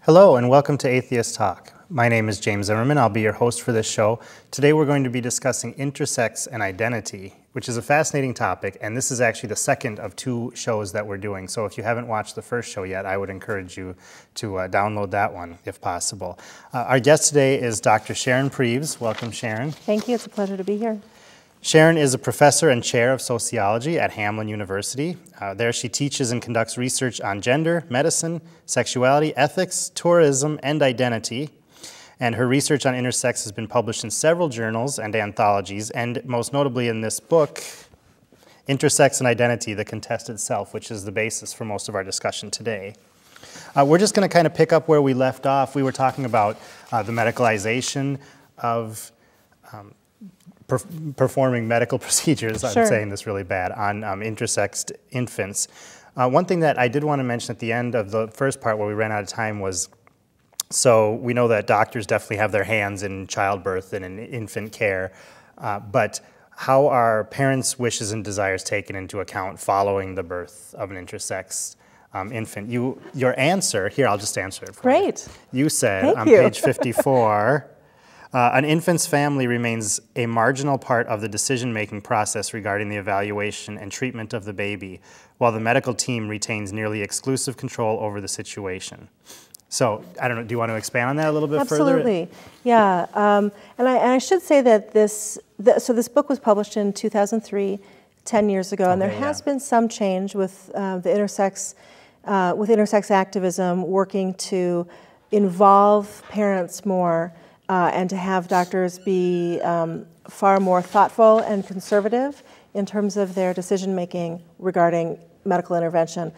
Hello and welcome to Atheists Talk. My name is James Zimmerman. I'll be your host for this show. Today we're going to be discussing intersex and identity, which is a fascinating topic, and this is actually the second of two shows that we're doing. So if you haven't watched the first show yet, I would encourage you to download that one if possible. Our guest today is Dr. Sharon Preves. Welcome, Sharon. Thank you. It's a pleasure to be here. Sharon is a professor and chair of sociology at Hamline University. There she teaches and conducts research on gender, medicine, sexuality, ethics, tourism, and identity. And her research on intersex has been published in several journals and anthologies, and most notably in this book, Intersex and Identity, The Contested Self, which is the basis for most of our discussion today. We're just going to kind of pick up where we left off. We were talking about the medicalization of performing medical procedures, Sure. I'm saying this really bad, on intersexed infants. One thing that I did want to mention at the end of the first part where we ran out of time was, so we know that doctors definitely have their hands in childbirth and in infant care, but how are parents' wishes and desires taken into account following the birth of an intersex infant? Your answer, here I'll just answer it for you. Great. You said Thank on you. page 54, an infant's family remains a marginal part of the decision-making process regarding the evaluation and treatment of the baby, while the medical team retains nearly exclusive control over the situation. So, I don't know, do you want to expand on that a little bit further? Absolutely. Yeah. And I should say that this book was published in 2003, 10 years ago, and there has been some change with the intersex activism working to involve parents more and to have doctors be far more thoughtful and conservative in terms of their decision-making regarding medical intervention.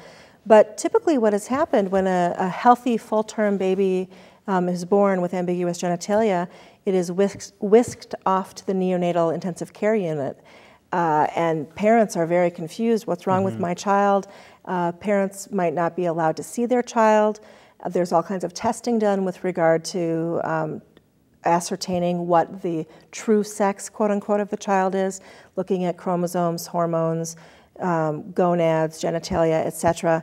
But typically what has happened when a healthy full-term baby is born with ambiguous genitalia, it is whisked off to the neonatal intensive care unit. And parents are very confused. What's wrong with my child? Parents might not be allowed to see their child. There's all kinds of testing done with regard to ascertaining what the true sex, quote unquote, of the child is, looking at chromosomes, hormones, gonads, genitalia, etc.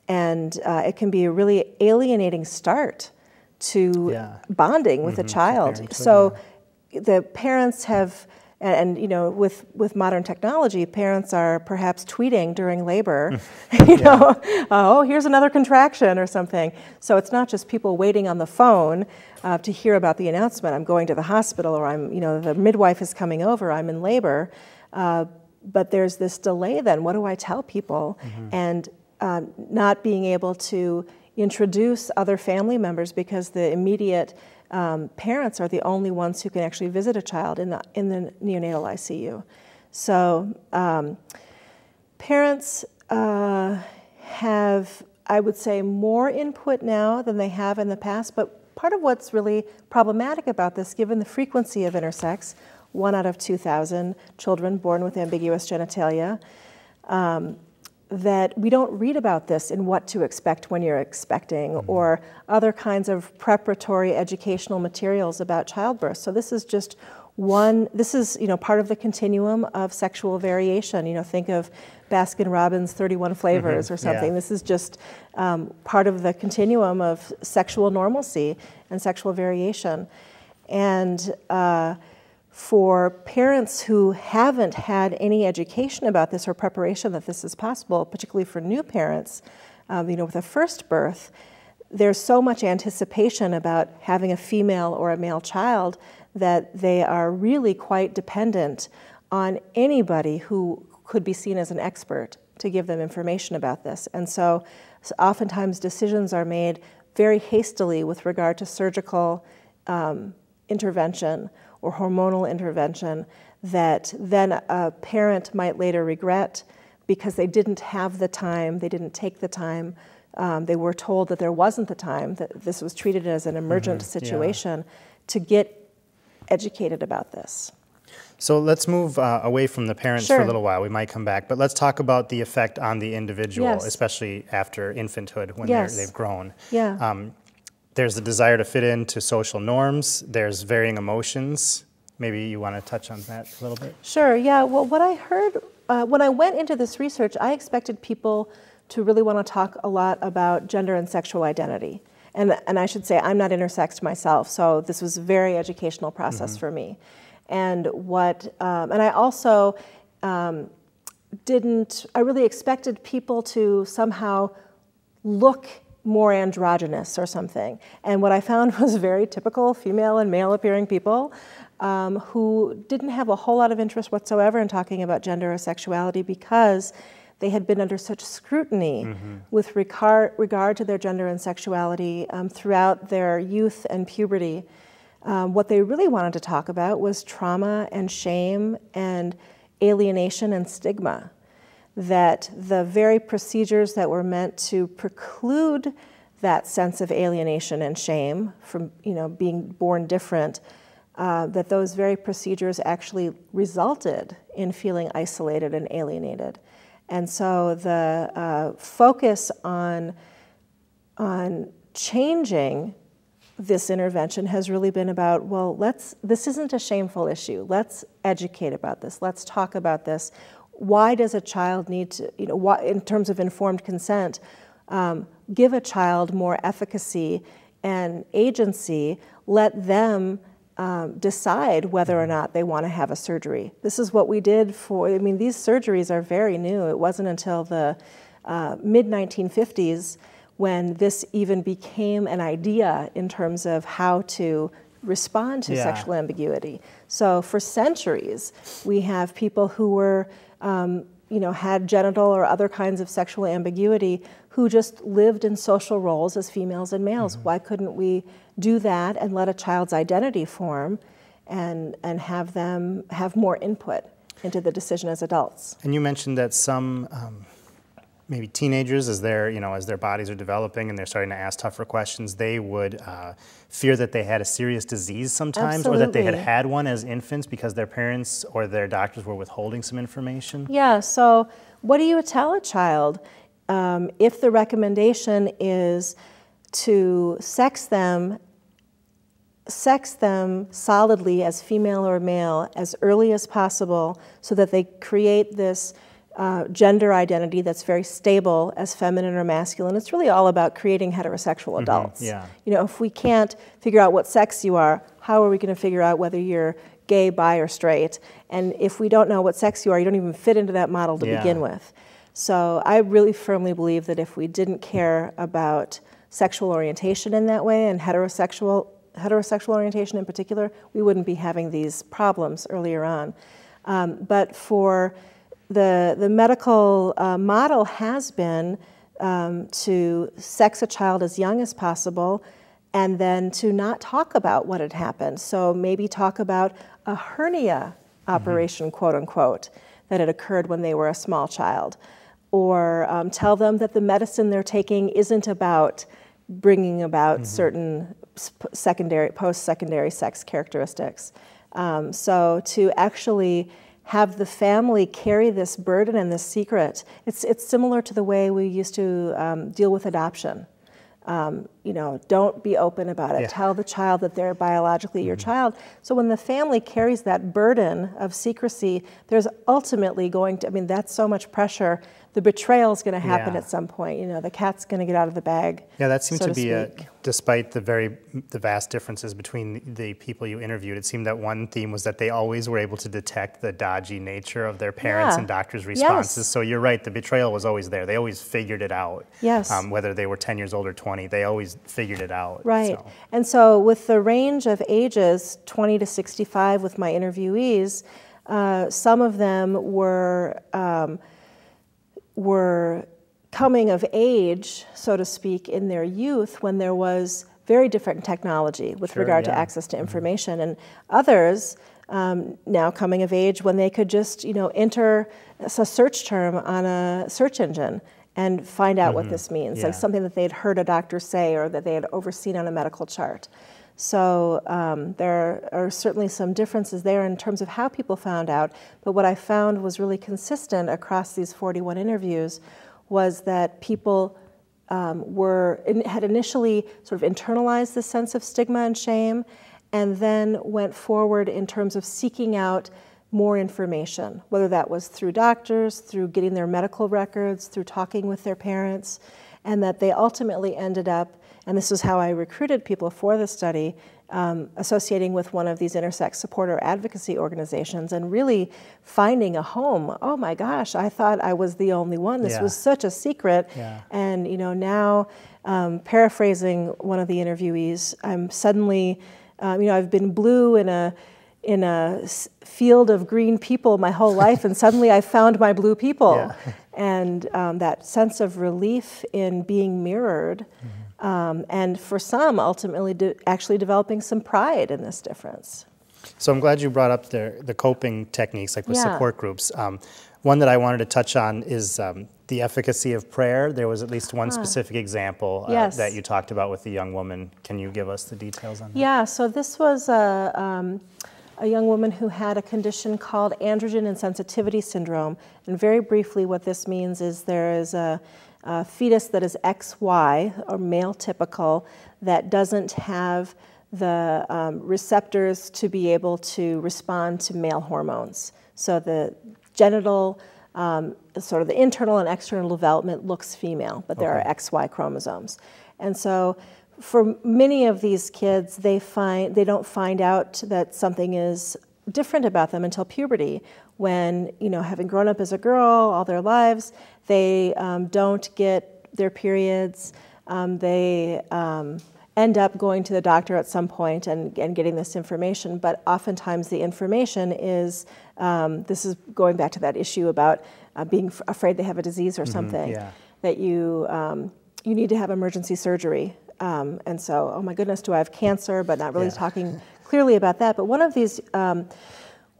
And it can be a really alienating start to bonding with a child. So the parents have, and you know, with modern technology, parents are perhaps tweeting during labor, you know, oh, here's another contraction or something. So it's not just people waiting on the phone to hear about the announcement, I'm going to the hospital, or I'm, you know, the midwife is coming over, I'm in labor. But there's this delay then, what do I tell people? And not being able to introduce other family members because the immediate parents are the only ones who can actually visit a child in the neonatal ICU. So parents have, I would say, more input now than they have in the past, but part of what's really problematic about this, given the frequency of intersex, 1 out of 2,000 children born with ambiguous genitalia, that we don't read about this in What to Expect When You're Expecting, or other kinds of preparatory educational materials about childbirth. So this is just one, this is, you know, part of the continuum of sexual variation. You know, think of Baskin-Robbins 31 flavors or something. This is just part of the continuum of sexual normalcy and sexual variation. And for parents who haven't had any education about this or preparation that this is possible, particularly for new parents, you know, with a first birth, there's so much anticipation about having a female or a male child that they are really quite dependent on anybody who could be seen as an expert to give them information about this. And so oftentimes decisions are made very hastily with regard to surgical intervention or hormonal intervention that then a parent might later regret because they didn't have the time, they didn't take the time, they were told that there wasn't the time, that this was treated as an emergent situation to get educated about this. So let's move away from the parents for a little while. We might come back, but let's talk about the effect on the individual, especially after infanthood when they've grown. There's the desire to fit into social norms. There's varying emotions. Maybe you want to touch on that a little bit? Sure, yeah. Well, what I heard when I went into this research, I expected people to really want to talk a lot about gender and sexual identity. And I should say, I'm not intersexed myself, so this was a very educational process for me. And and I also I really expected people to somehow look more androgynous or something. And what I found was very typical female and male appearing people who didn't have a whole lot of interest whatsoever in talking about gender or sexuality because they had been under such scrutiny with regard to their gender and sexuality throughout their youth and puberty. What they really wanted to talk about was trauma and shame and alienation and stigma. That the very procedures that were meant to preclude that sense of alienation and shame from being born different, that those very procedures actually resulted in feeling isolated and alienated. And so the focus on changing this intervention has really been about, well, this isn't a shameful issue. Let's educate about this. Let's talk about this. Why does a child need to, in terms of informed consent, give a child more efficacy and agency, let them decide whether or not they want to have a surgery. This is what we did these surgeries are very new. It wasn't until the mid-1950s when this even became an idea in terms of how to respond to sexual ambiguity. So for centuries, we have people who were, had genital or other kinds of sexual ambiguity who just lived in social roles as females and males. Why couldn't we do that and let a child's identity form and have them have more input into the decision as adults? And you mentioned that some maybe teenagers, as their bodies are developing and they're starting to ask tougher questions, they would fear that they had a serious disease sometimes. Absolutely. Or that they had one as infants because their parents or their doctors were withholding some information. Yeah, so what do you tell a child if the recommendation is to sex them solidly as female or male as early as possible so that they create this gender identity that's very stable as feminine or masculine? It's really all about creating heterosexual adults. Yeah. If we can't figure out what sex you are, how are we going to figure out whether you're gay, bi, or straight? And if we don't know what sex you are, you don't even fit into that model to begin with. So I really firmly believe that if we didn't care about sexual orientation in that way, and heterosexual orientation in particular, we wouldn't be having these problems earlier on. But for the medical model has been to sex a child as young as possible and then to not talk about what had happened. So maybe talk about a hernia operation, quote unquote, that had occurred when they were a small child. Or tell them that the medicine they're taking isn't about bringing about certain post-secondary sex characteristics. So to actually have the family carry this burden and this secret, it's similar to the way we used to deal with adoption. Don't be open about it. Yeah. Tell the child that they're biologically your child. So when the family carries that burden of secrecy, there's ultimately going to, that's so much pressure. The betrayal is going to happen at some point. The cat's going to get out of the bag. Yeah, that seemed so to be, despite the vast differences between the people you interviewed, it seemed that one theme was that they always were able to detect the dodgy nature of their parents and doctors' responses. Yes. So you're right, the betrayal was always there. They always figured it out. Yes. Whether they were 10 years old or 20, they always figured it out. Right. So. And so with the range of ages, 20 to 65 with my interviewees, some of them were coming of age, so to speak, in their youth when there was very different technology with regard to access to information, and others now coming of age when they could just enter a search term on a search engine and find out what this means, like something that they'd heard a doctor say or that they had overseen on a medical chart. So there are certainly some differences there in terms of how people found out, but what I found was really consistent across these 41 interviews was that people had initially sort of internalized this sense of stigma and shame, and then went forward in terms of seeking out more information, whether that was through doctors, through getting their medical records, through talking with their parents, and that they ultimately ended up and this is how I recruited people for the study, associating with one of these intersex support or advocacy organizations and really finding a home. Oh my gosh, I thought I was the only one. This was such a secret. And now, paraphrasing one of the interviewees, I'm suddenly, I've been blue in a field of green people my whole life, and suddenly I found my blue people. And that sense of relief in being mirrored, and for some, ultimately actually developing some pride in this difference. So I'm glad you brought up the coping techniques, like with support groups. One that I wanted to touch on is the efficacy of prayer. There was at least one specific example that you talked about with the young woman. Can you give us the details on that? Yeah, so this was a young woman who had a condition called androgen insensitivity syndrome. And very briefly, what this means is there is a fetus that is XY, or male typical, that doesn't have the receptors to be able to respond to male hormones. So the genital, sort of the internal and external development looks female, but there are XY chromosomes. And so for many of these kids, they don't find out that something is different about them until puberty, when, having grown up as a girl all their lives, they don't get their periods. They end up going to the doctor at some point and getting this information, but oftentimes the information is, this is going back to that issue about being afraid they have a disease or something, that you need to have emergency surgery. And so, oh my goodness, do I have cancer? But not really talking clearly about that. But one of these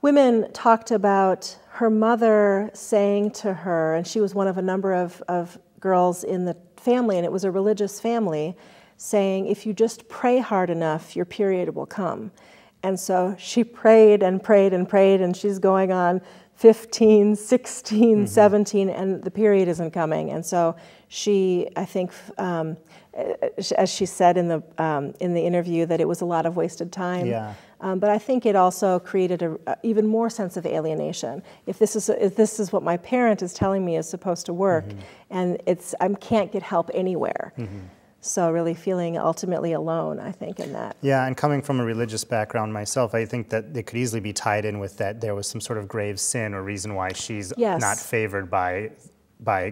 women talked about her mother saying to her, and she was one of a number of girls in the family, and it was a religious family, saying, if you just pray hard enough, your period will come. And so she prayed and prayed and prayed, and she's going on 15, 16, 17, and the period isn't coming. And so she, I think, as she said in the interview, that it was a lot of wasted time. But I think it also created an even more sense of alienation. If this is what my parent is telling me is supposed to work, and I can't get help anywhere. So really feeling ultimately alone, I think, in that. Yeah, and coming from a religious background myself, I think that it could easily be tied in with that there was some sort of grave sin or reason why she's not favored by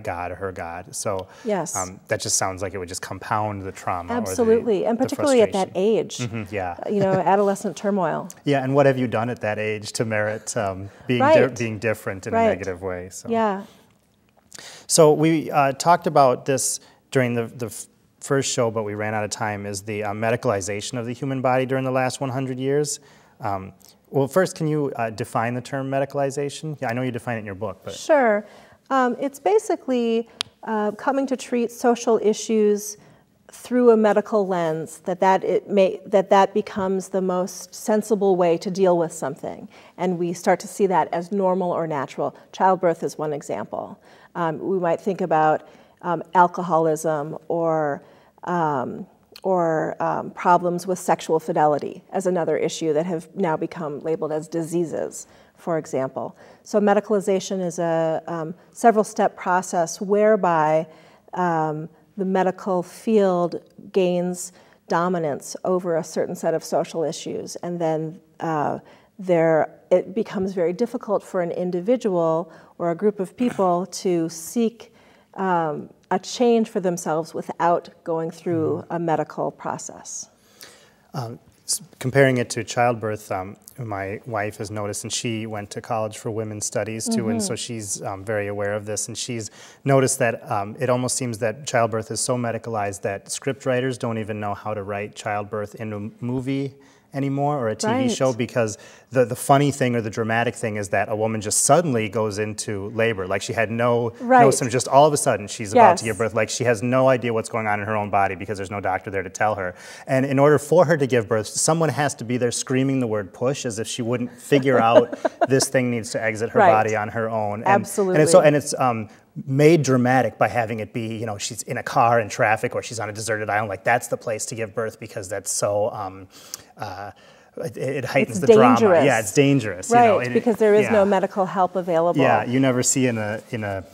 God or her God. So that just sounds like it would just compound the trauma. Absolutely, and particularly at that age. Adolescent turmoil. Yeah, and what have you done at that age to merit being different in a negative way? So. So we talked about this during the first show, but we ran out of time, is the medicalization of the human body during the last 100 years. Well, first, can you define the term medicalization? Yeah, I know you define it in your book. But. Sure. It's basically coming to treat social issues through a medical lens, that becomes the most sensible way to deal with something. And we start to see that as normal or natural. Childbirth is one example. We might think about alcoholism or problems with sexual fidelity as another issue that have now become labeled as diseases, for example. So medicalization is a several-step process whereby the medical field gains dominance over a certain set of social issues, and then it becomes very difficult for an individual or a group of people to seek a change for themselves without going through a medical process. Comparing it to childbirth, my wife has noticed, and she went to college for women's studies too, and so she's very aware of this, and she's noticed that it almost seems that childbirth is so medicalized that scriptwriters don't even know how to write childbirth in a movie anymore or a TV show, because the funny thing or the dramatic thing is that a woman just suddenly goes into labor. Like she had no symptoms, just all of a sudden she's about to give birth. Like she has no idea what's going on in her own body because there's no doctor there to tell her. And in order for her to give birth, someone has to be there screaming the word push as if she wouldn't figure out this thing needs to exit her body on her own. And, Absolutely. And it's made dramatic by having it be, she's in a car in traffic or she's on a deserted island. Like that's the place to give birth because that's so, it heightens the drama. Yeah, it's dangerous. Right, because there is no medical help available. Yeah, you never see in a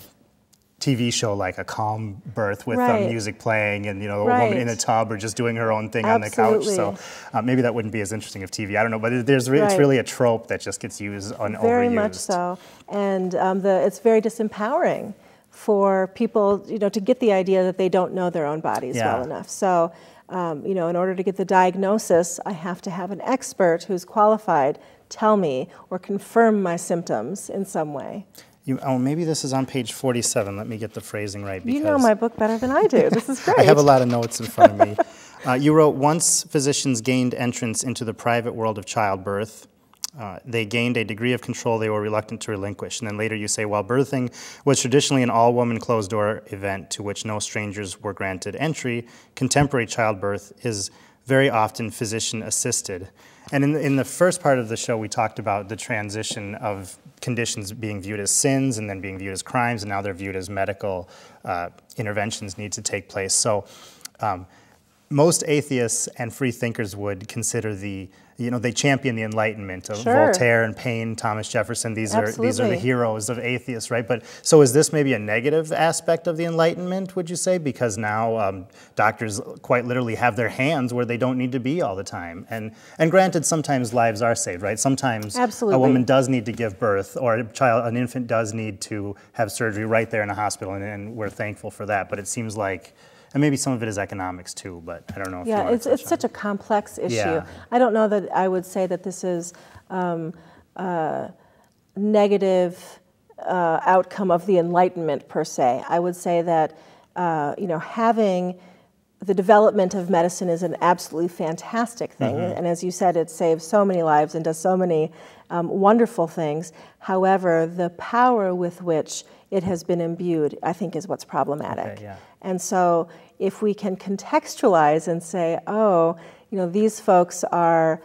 TV show like a calm birth with music playing and, you know, a Right. woman in a tub or just doing her own thing Absolutely. on the couch. So maybe that wouldn't be as interesting of TV. I don't know, but it's Right. really a trope that just gets used and Very overused. much so. And it's very disempowering for people, you know, to get the idea that they don't know their own bodies well enough. So, you know, in order to get the diagnosis, I have to have an expert who's qualified tell me or confirm my symptoms in some way. Maybe this is on page 47. Let me get the phrasing right. You know my book better than I do. This is great. I have a lot of notes in front of me. You wrote, once physicians gained entrance into the private world of childbirth, they gained a degree of control they were reluctant to relinquish. And then later you say, while birthing was traditionally an all-woman closed-door event to which no strangers were granted entry, contemporary childbirth is very often physician-assisted. And in the first part of the show, we talked about the transition of conditions being viewed as sins and then being viewed as crimes, and now they're viewed as medical interventions need to take place. So most atheists and free thinkers would consider they champion the Enlightenment of Voltaire and Paine, Thomas Jefferson. These are the heroes of atheists, right? But so is this maybe a negative aspect of the Enlightenment, would you say? Because now doctors quite literally have their hands where they don't need to be all the time. And granted, sometimes lives are saved, right? Sometimes a woman does need to give birth, or an infant does need to have surgery right there in a hospital, and we're thankful for that. But it seems like, and maybe some of it is economics too, but I don't know if you want to touch on it. It's such a complex issue. I don't know that I would say that this is a negative outcome of the Enlightenment per se. I would say that having the development of medicine is an absolutely fantastic thing, and as you said, it saves so many lives and does so many wonderful things. However, the power with which it has been imbued, I think, is what's problematic. And so if we can contextualize and say, oh, these folks are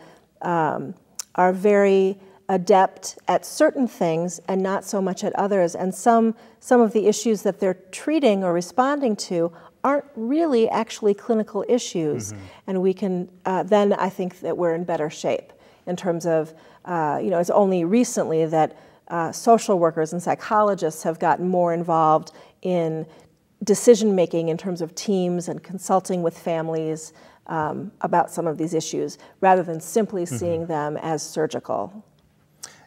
very adept at certain things and not so much at others, and some of the issues that they're treating or responding to aren't really actually clinical issues, and we can, then I think that we're in better shape in terms of, it's only recently that social workers and psychologists have gotten more involved in decision-making in terms of teams and consulting with families about some of these issues, rather than simply seeing them as surgical.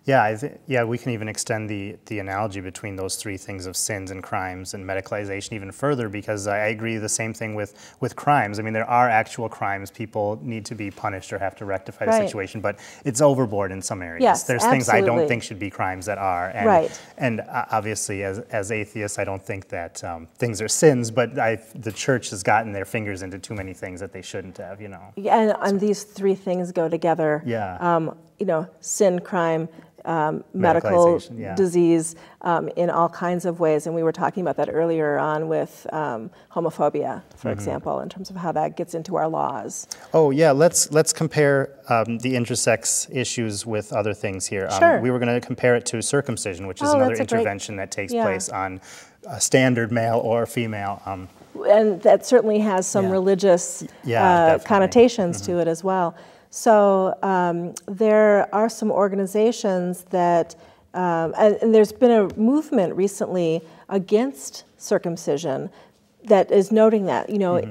Yeah, we can even extend the analogy between those three things of sins and crimes and medicalization even further, because I agree the same thing with crimes. I mean, there are actual crimes. People need to be punished or have to rectify the situation, but it's overboard in some areas. Yes, there's things I don't think should be crimes that are. And, and obviously, as atheists, I don't think that things are sins, but the church has gotten their fingers into too many things that they shouldn't have, Yeah, and these three things go together. Sin, crime, medical disease in all kinds of ways, and we were talking about that earlier on with homophobia, for example, in terms of how that gets into our laws. Oh yeah, let's compare the intersex issues with other things here. We were going to compare it to circumcision, which is another intervention that takes place on a standard male or female. And that certainly has some religious connotations to it as well. So there are some organizations that, and there's been a movement recently against circumcision that is noting that,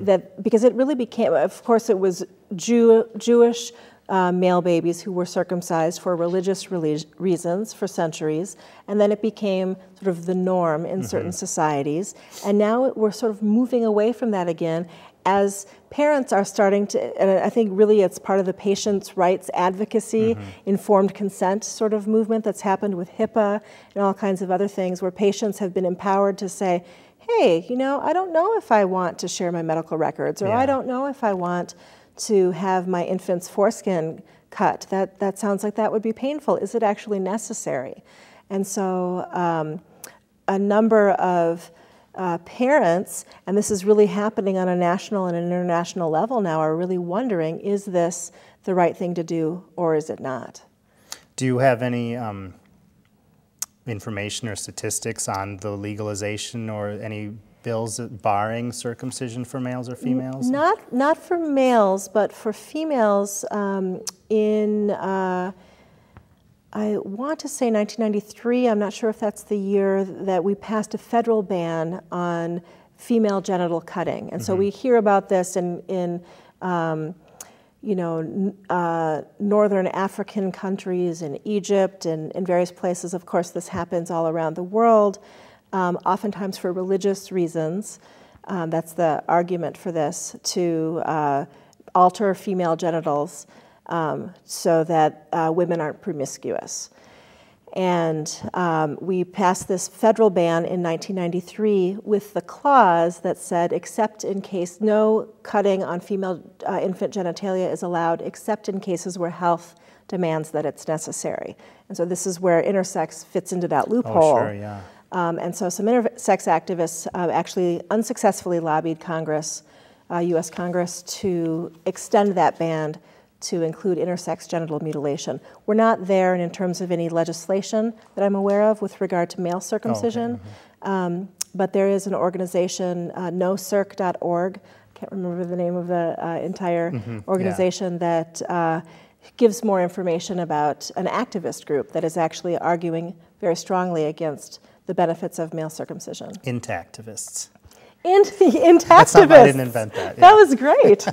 that because it really became, of course, it was Jewish male babies who were circumcised for religious reasons for centuries, and then it became sort of the norm in certain societies, and now we're sort of moving away from that again, as parents are starting to, and I think really it's part of the patients' rights advocacy, informed consent sort of movement that's happened with HIPAA and all kinds of other things, where patients have been empowered to say, hey, I don't know if I want to share my medical records, or I don't know if I want to have my infant's foreskin cut. That sounds like that would be painful. Is it actually necessary? And so a number of parents, and this is really happening on a national and an international level now, are really wondering, is this the right thing to do or is it not? Do you have any information or statistics on the legalization or any bills barring circumcision for males or females? Not for males, but for females in I want to say 1993, I'm not sure if that's the year that we passed a federal ban on female genital cutting. And so we hear about this in northern African countries, in Egypt, and in various places. Of course, this happens all around the world, oftentimes for religious reasons. That's the argument for this, to alter female genitals so that women aren't promiscuous. And we passed this federal ban in 1993 with the clause that said, except in case no cutting on female infant genitalia is allowed, except in cases where health demands that it's necessary. And so this is where intersex fits into that loophole. Oh, sure, yeah. And so some intersex activists actually unsuccessfully lobbied Congress, U.S. Congress, to extend that ban to include intersex genital mutilation. We're not there in terms of any legislation that I'm aware of with regard to male circumcision, but there is an organization, nocirc.org, I can't remember the name of the entire organization, that gives more information about an activist group that is actually arguing very strongly against the benefits of male circumcision. Intactivists. Intactivists. I didn't invent that. Yeah. That was great.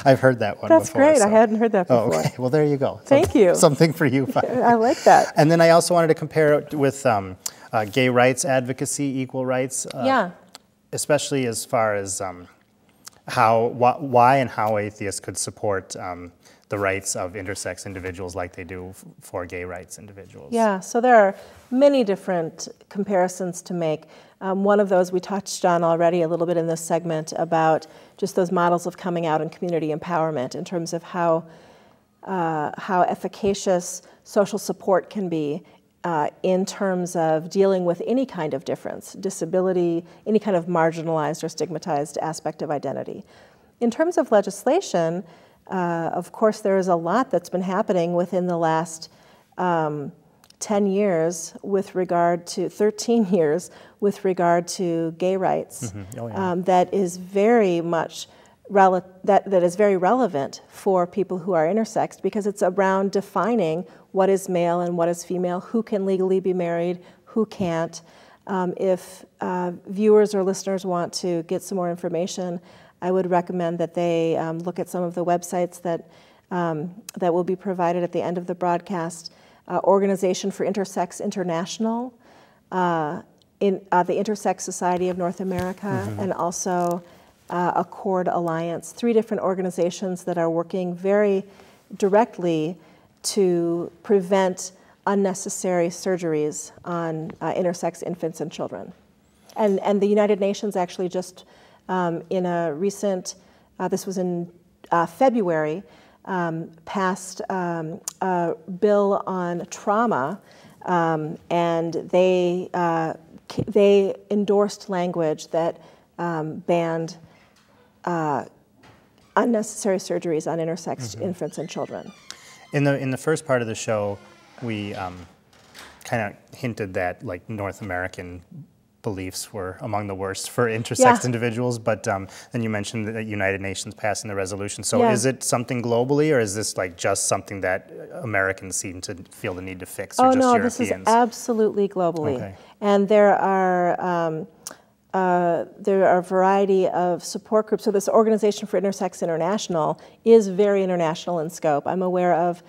I've heard that one That's before. That's great. So. I hadn't heard that before. Oh, okay. Well, there you go. Thank you. Something for you. I like that. And then I also wanted to compare it with gay rights advocacy, equal rights. Yeah. Especially as far as why and how atheists could support the rights of intersex individuals like they do for gay rights individuals. Yeah, so there are many different comparisons to make. One of those we touched on already a little bit in this segment about just those models of coming out and community empowerment in terms of how efficacious social support can be in terms of dealing with any kind of difference, disability, any kind of marginalized or stigmatized aspect of identity. In terms of legislation, of course, there is a lot that's been happening within the last 10 years with regard to, 13 years with regard to gay rights. That is very much that is very relevant for people who are intersexed, because it's around defining what is male and what is female, who can legally be married, who can't. If viewers or listeners want to get some more information, I would recommend that they look at some of the websites that will be provided at the end of the broadcast. Organization for Intersex International, the Intersex Society of North America, and also Accord Alliance, 3 different organizations that are working very directly to prevent unnecessary surgeries on intersex infants and children. And the United Nations actually just in a recent, this was in February, passed a bill on trauma, and they endorsed language that banned unnecessary surgeries on intersex infants and children. In the first part of the show, we kind of hinted that like North American beliefs were among the worst for intersex individuals, but then you mentioned that United Nations passing the resolution. So is it something globally, or is this like just something that Americans seem to feel the need to fix, or just Europeans? This is absolutely globally. Okay. And there are a variety of support groups. So this Organization for Intersex International is very international in scope. I'm aware of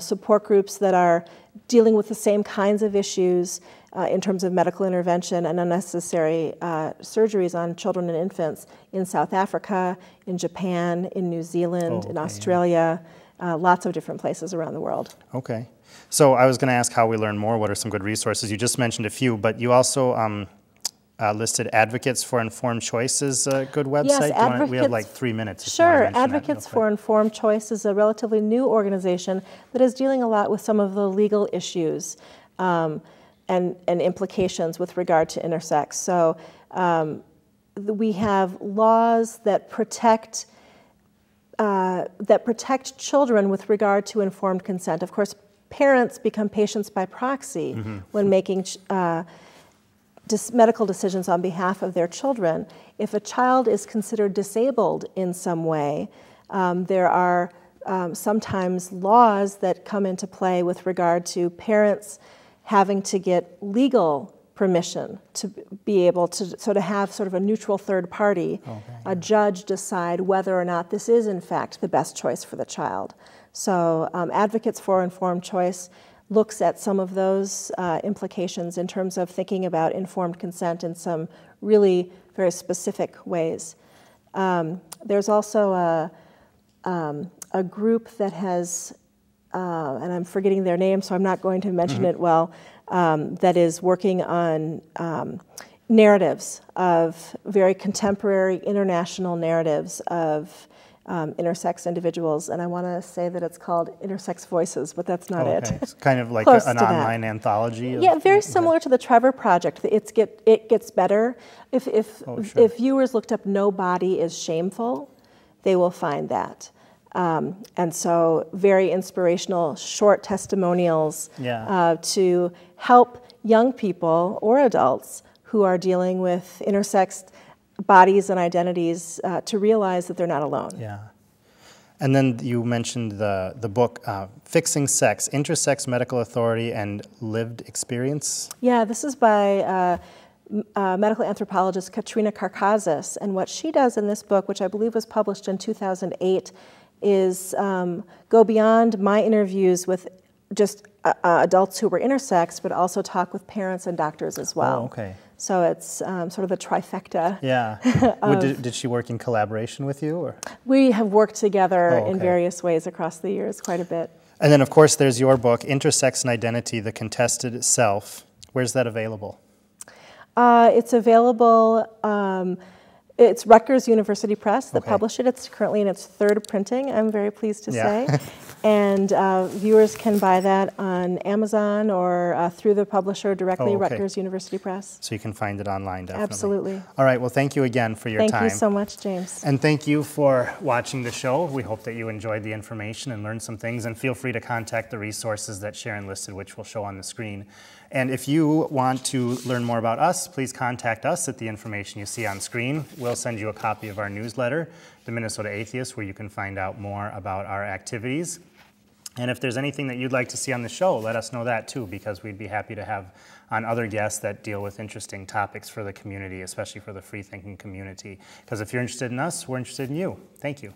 support groups that are dealing with the same kinds of issues in terms of medical intervention and unnecessary surgeries on children and infants in South Africa, in Japan, in New Zealand, in Australia, lots of different places around the world. Okay. So I was going to ask how we learn more. What are some good resources? You just mentioned a few, but you also listed Advocates for Informed Choice is a good website. Yes, we have like 3 minutes. Sure. Advocates for Informed Choice is a relatively new organization that is dealing a lot with some of the legal issues and implications with regard to intersex. So we have laws that protect children with regard to informed consent. Of course, parents become patients by proxy when making medical decisions on behalf of their children. If a child is considered disabled in some way, there are sometimes laws that come into play with regard to parents having to get legal permission to be able to sort of have sort of a neutral third party, a judge decide whether or not this is in fact the best choice for the child. So Advocates for Informed Choice looks at some of those implications in terms of thinking about informed consent in some really very specific ways. There's also a group that has, and I'm forgetting their name, so I'm not going to mention it well, that is working on narratives of very contemporary international narratives of intersex individuals, and I want to say that it's called Intersex Voices, but that's not it. It's kind of like an online anthology. Yeah, very similar to the Trevor Project. It gets better. If viewers looked up "No Body is Shameful," they will find that. And so very inspirational short testimonials to help young people or adults who are dealing with intersexed bodies and identities to realize that they're not alone. Yeah. And then you mentioned the book, Fixing Sex, Intersex Medical Authority and Lived Experience. Yeah, this is by medical anthropologist Katrina Karkazis, and what she does in this book, which I believe was published in 2008, is go beyond my interviews with just adults who were intersex, but also talk with parents and doctors as well. Oh, okay. So it's sort of a trifecta. Yeah. Did she work in collaboration with you? Or? We have worked together in various ways across the years quite a bit. And then, of course, there's your book, Intersex and Identity, The Contested Self. Where's that available? It's available, it's Rutgers University Press that published it. It's currently in its third printing, I'm very pleased to say. And viewers can buy that on Amazon or through the publisher directly, Rutgers University Press. So you can find it online, definitely. Absolutely. All right, well, thank you again for your time. Thank you so much, James. And thank you for watching the show. We hope that you enjoyed the information and learned some things, and feel free to contact the resources that Sharon listed, which will show on the screen. And if you want to learn more about us, please contact us at the information you see on screen. We'll send you a copy of our newsletter, The Minnesota Atheists, where you can find out more about our activities. And if there's anything that you'd like to see on the show, let us know that too, because we'd be happy to have on other guests that deal with interesting topics for the community, especially for the free-thinking community. Because if you're interested in us, we're interested in you. Thank you.